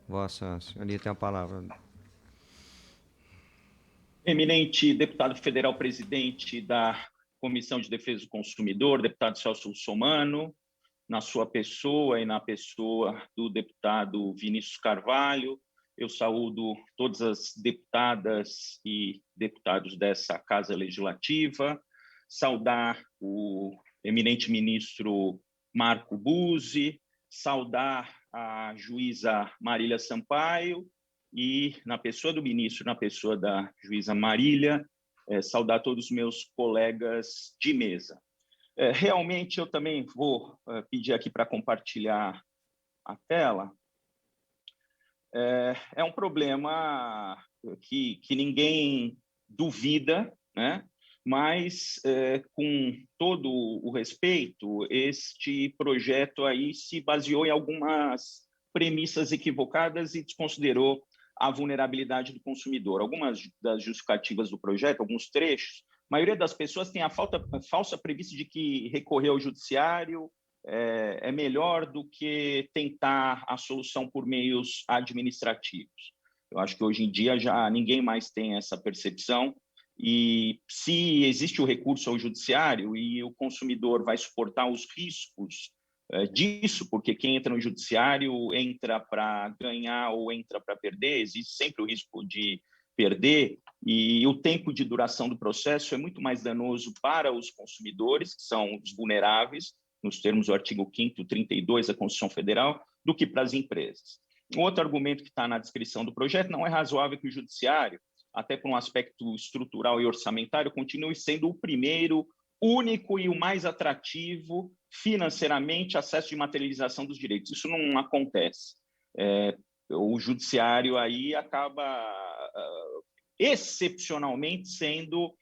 Vossa Senhoria tem a palavra. Eminente deputado federal presidente da Comissão de Defesa do Consumidor, deputado Celso Russomano, na sua pessoa e na pessoa do deputado Vinícius Carvalho, eu saúdo todas as deputadas e deputados dessa Casa Legislativa, saudar o eminente ministro Marco Buzzi, saudar a juíza Marília Sampaio e, na pessoa do ministro, na pessoa da juíza Marília, saudar todos os meus colegas de mesa. Realmente, eu também vou pedir aqui para compartilhar a tela. É um problema que ninguém duvida, né? Mas, com todo o respeito, este projeto aí se baseou em algumas premissas equivocadas e desconsiderou a vulnerabilidade do consumidor. Algumas das justificativas do projeto, alguns trechos, a maioria das pessoas tem a falsa premissa de que recorrer ao judiciário é melhor do que tentar a solução por meios administrativos. Eu acho que hoje em dia já ninguém mais tem essa percepção, e se existe o recurso ao judiciário e o consumidor vai suportar os riscos disso, porque quem entra no judiciário entra para ganhar ou entra para perder, existe sempre o risco de perder, e o tempo de duração do processo é muito mais danoso para os consumidores, que são os vulneráveis, nos termos do artigo 5º, 32 da Constituição Federal, do que para as empresas. Um outro argumento que está na descrição do projeto: não é razoável que o judiciário, até por um aspecto estrutural e orçamentário, continue sendo o primeiro, único e o mais atrativo financeiramente acesso de materialização dos direitos. Isso não acontece. O judiciário aí acaba excepcionalmente sendo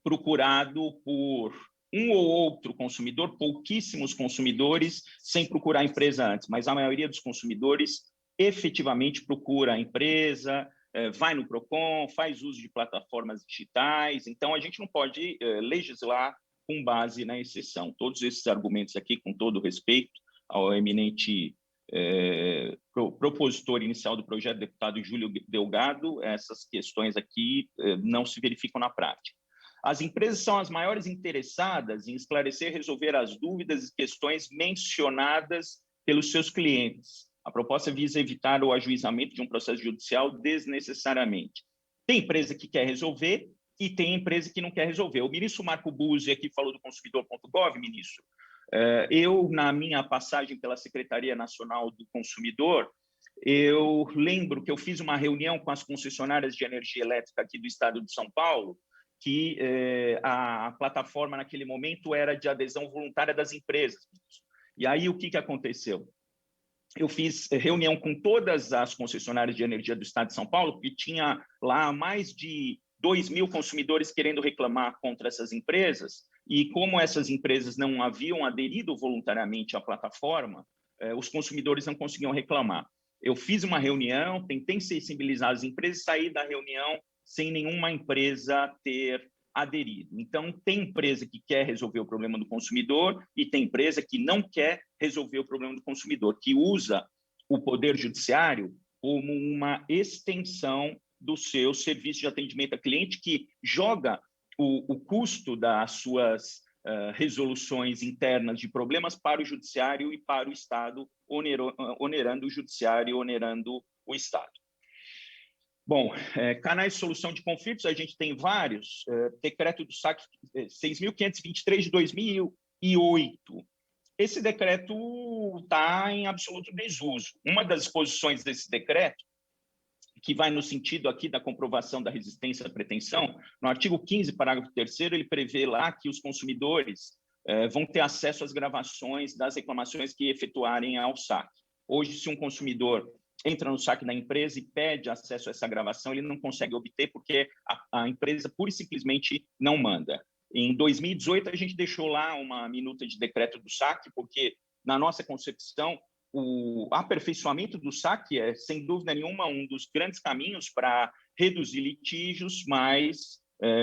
procurado por um ou outro consumidor, pouquíssimos consumidores, sem procurar a empresa antes, mas a maioria dos consumidores efetivamente procura a empresa, vai no PROCON, faz uso de plataformas digitais. Então, a gente não pode legislar com base na exceção. Todos esses argumentos aqui, com todo respeito ao eminente propositor inicial do projeto, deputado Júlio Delgado, essas questões aqui não se verificam na prática. As empresas são as maiores interessadas em esclarecer e resolver as dúvidas e questões mencionadas pelos seus clientes. A proposta visa evitar o ajuizamento de um processo judicial desnecessariamente. Tem empresa que quer resolver e tem empresa que não quer resolver. O ministro Marco Buzzi aqui falou do consumidor.gov, ministro. Eu, na minha passagem pela Secretaria Nacional do Consumidor, eu lembro que eu fiz uma reunião com as concessionárias de energia elétrica aqui do estado de São Paulo, que a plataforma, naquele momento, era de adesão voluntária das empresas. E aí, o que aconteceu? Eu fiz reunião com todas as concessionárias de energia do estado de São Paulo, que tinha lá mais de 2.000 consumidores querendo reclamar contra essas empresas, e como essas empresas não haviam aderido voluntariamente à plataforma, os consumidores não conseguiam reclamar. Eu fiz uma reunião, tentei sensibilizar as empresas, saí da reunião sem nenhuma empresa ter aderido. Então, tem empresa que quer resolver o problema do consumidor e tem empresa que não quer resolver o problema do consumidor, que usa o poder judiciário como uma extensão do seu serviço de atendimento a cliente, que joga o custo das suas resoluções internas de problemas para o judiciário e para o Estado, onerando o judiciário e onerando o Estado. Bom, canais de solução de conflitos, a gente tem vários. Decreto do SAC 6.523 de 2008. Esse decreto está em absoluto desuso. Uma das disposições desse decreto, que vai no sentido aqui da comprovação da resistência à pretensão, no artigo 15, parágrafo 3º, ele prevê lá que os consumidores vão ter acesso às gravações das reclamações que efetuarem ao SAC. Hoje, se um consumidor entra no SAC da empresa e pede acesso a essa gravação, ele não consegue obter porque a empresa pura e simplesmente não manda. Em 2018, a gente deixou lá uma minuta de decreto do SAC, porque, na nossa concepção, o aperfeiçoamento do SAC é, sem dúvida nenhuma, um dos grandes caminhos para reduzir litígios, mas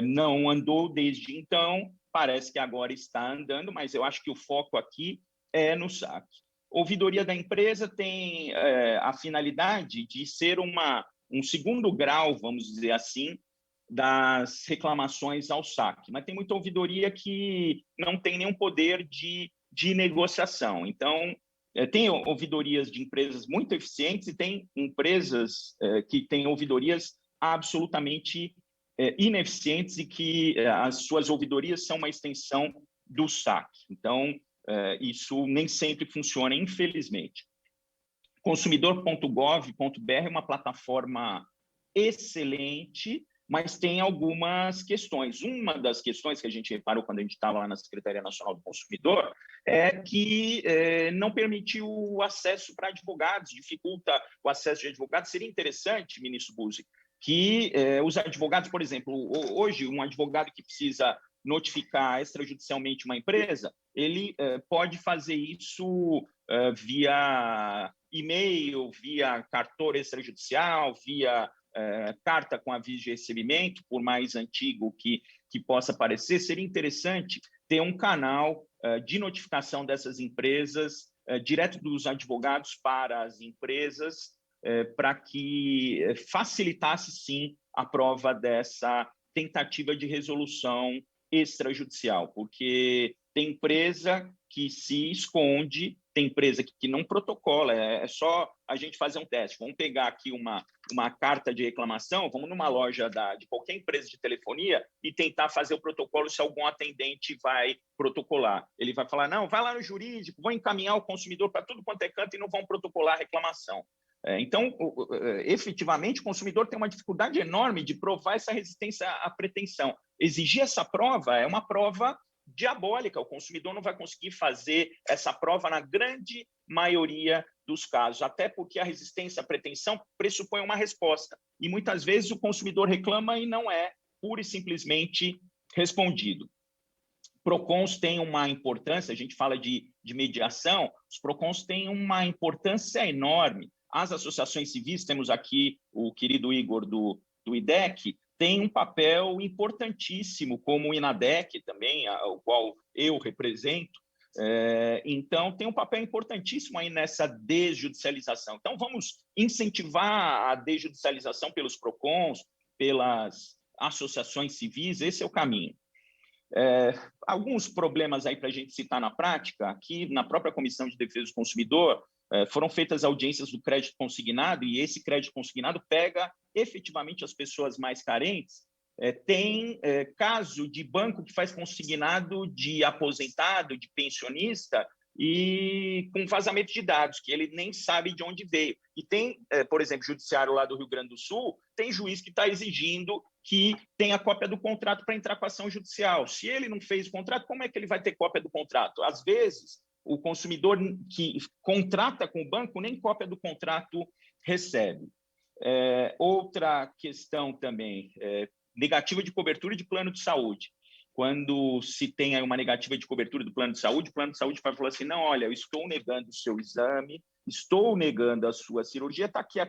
não andou desde então. Parece que agora está andando, mas eu acho que o foco aqui é no SAC. ouvidoria da empresa tem a finalidade de ser um segundo grau, vamos dizer assim, das reclamações ao SAC, mas tem muita ouvidoria que não tem nenhum poder de negociação. Então, tem ouvidorias de empresas muito eficientes e tem empresas que têm ouvidorias absolutamente ineficientes e que as suas ouvidorias são uma extensão do SAC. Então, isso nem sempre funciona, infelizmente. Consumidor.gov.br é uma plataforma excelente, mas tem algumas questões. Uma das questões que a gente reparou quando a gente estava lá na Secretaria Nacional do Consumidor é que não permitiu o acesso para advogados, dificulta o acesso de advogados. Seria interessante, ministro Buzzi, que os advogados, por exemplo, hoje um advogado que precisa notificar extrajudicialmente uma empresa, ele pode fazer isso via e-mail, via cartório extrajudicial, via carta com aviso de recebimento, por mais antigo que possa parecer. Seria interessante ter um canal de notificação dessas empresas direto dos advogados para as empresas, para que facilitasse, sim, a prova dessa tentativa de resolução extrajudicial, porque tem empresa que se esconde, tem empresa que não protocola, é só a gente fazer um teste. Vamos pegar aqui uma carta de reclamação, vamos numa loja de qualquer empresa de telefonia e tentar fazer o protocolo se algum atendente vai protocolar. Ele vai falar, não, vai lá no jurídico, vão encaminhar o consumidor para tudo quanto é canto e não vão protocolar a reclamação. Então, efetivamente, o consumidor tem uma dificuldade enorme de provar essa resistência à pretensão. Exigir essa prova é uma prova diabólica. O consumidor não vai conseguir fazer essa prova na grande maioria dos casos, até porque a resistência à pretensão pressupõe uma resposta. E muitas vezes o consumidor reclama e não é pura e simplesmente respondido. PROCONs têm uma importância, a gente fala de mediação, os PROCONs têm uma importância enorme. As associações civis, temos aqui o querido Igor do IDEC, tem um papel importantíssimo, como o INADEC também, o qual eu represento. Então, tem um papel importantíssimo aí nessa desjudicialização. Então, vamos incentivar a desjudicialização pelos PROCONs, pelas associações civis, esse é o caminho. Alguns problemas aí para a gente citar na prática, aqui na própria Comissão de Defesa do Consumidor, foram feitas audiências do crédito consignado e esse crédito consignado pega efetivamente as pessoas mais carentes. Tem caso de banco que faz consignado de aposentado, de pensionista e com vazamento de dados, que ele nem sabe de onde veio. E tem, por exemplo, judiciário lá do Rio Grande do Sul, tem juiz que está exigindo que tenha cópia do contrato para entrar com a ação judicial. Se ele não fez o contrato, como é que ele vai ter cópia do contrato? Às vezes, o consumidor que contrata com o banco nem cópia do contrato recebe. Outra questão também, negativa de cobertura de plano de saúde. Quando se tem aí uma negativa de cobertura do plano de saúde, o plano de saúde vai falar assim, não, olha, eu estou negando o seu exame, estou negando a sua cirurgia, está aqui a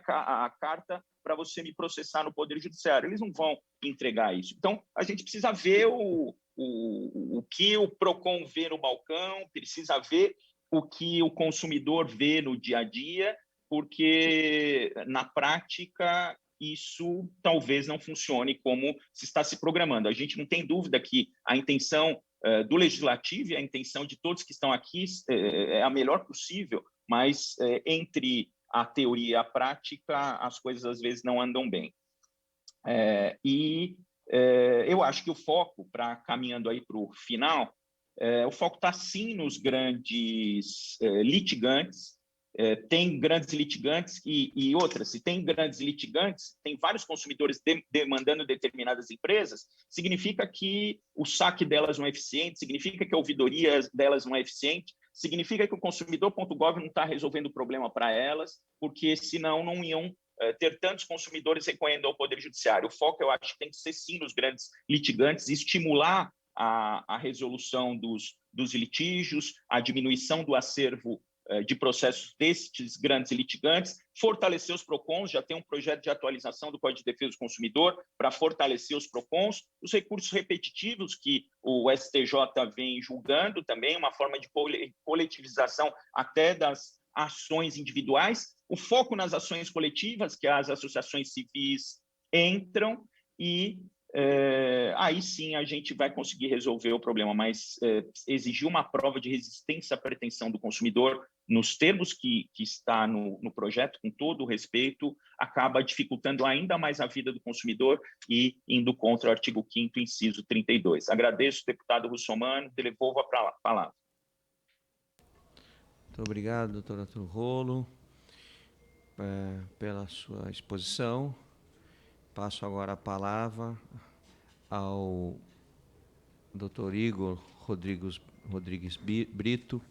carta para você me processar no Poder Judiciário. Eles não vão entregar isso. Então, a gente precisa ver o que o PROCON vê no balcão, precisa ver o que o consumidor vê no dia a dia, porque, na prática, isso talvez não funcione como se está se programando. A gente não tem dúvida que a intenção do Legislativo e a intenção de todos que estão aqui é a melhor possível, mas entre a teoria e a prática, as coisas às vezes não andam bem. Eu acho que o foco, caminhando aí para o final, o foco está sim nos grandes litigantes. Tem grandes litigantes e outras. Se tem grandes litigantes, tem vários consumidores demandando determinadas empresas, significa que o saque delas não é eficiente, significa que a ouvidoria delas não é eficiente, significa que o consumidor.gov não está resolvendo o problema para elas, porque senão não iam ter tantos consumidores recorrendo ao Poder Judiciário. O foco, eu acho, tem que ser sim nos grandes litigantes, estimular a resolução dos litígios, a diminuição do acervo de processos destes grandes litigantes, fortalecer os PROCONs, já tem um projeto de atualização do Código de Defesa do Consumidor para fortalecer os PROCONs, os recursos repetitivos que o STJ vem julgando também, uma forma de coletivização até das ações individuais, o foco nas ações coletivas, que as associações civis entram, e aí sim a gente vai conseguir resolver o problema, mas exigir uma prova de resistência à pretensão do consumidor nos termos que está no projeto, com todo o respeito, acaba dificultando ainda mais a vida do consumidor e indo contra o artigo 5º, inciso 32. Agradeço, deputado Russomano, devolvo a palavra. Muito obrigado, doutor Arthur Rolo, pela sua exposição. Passo agora a palavra ao doutor Igor Rodrigues Brito,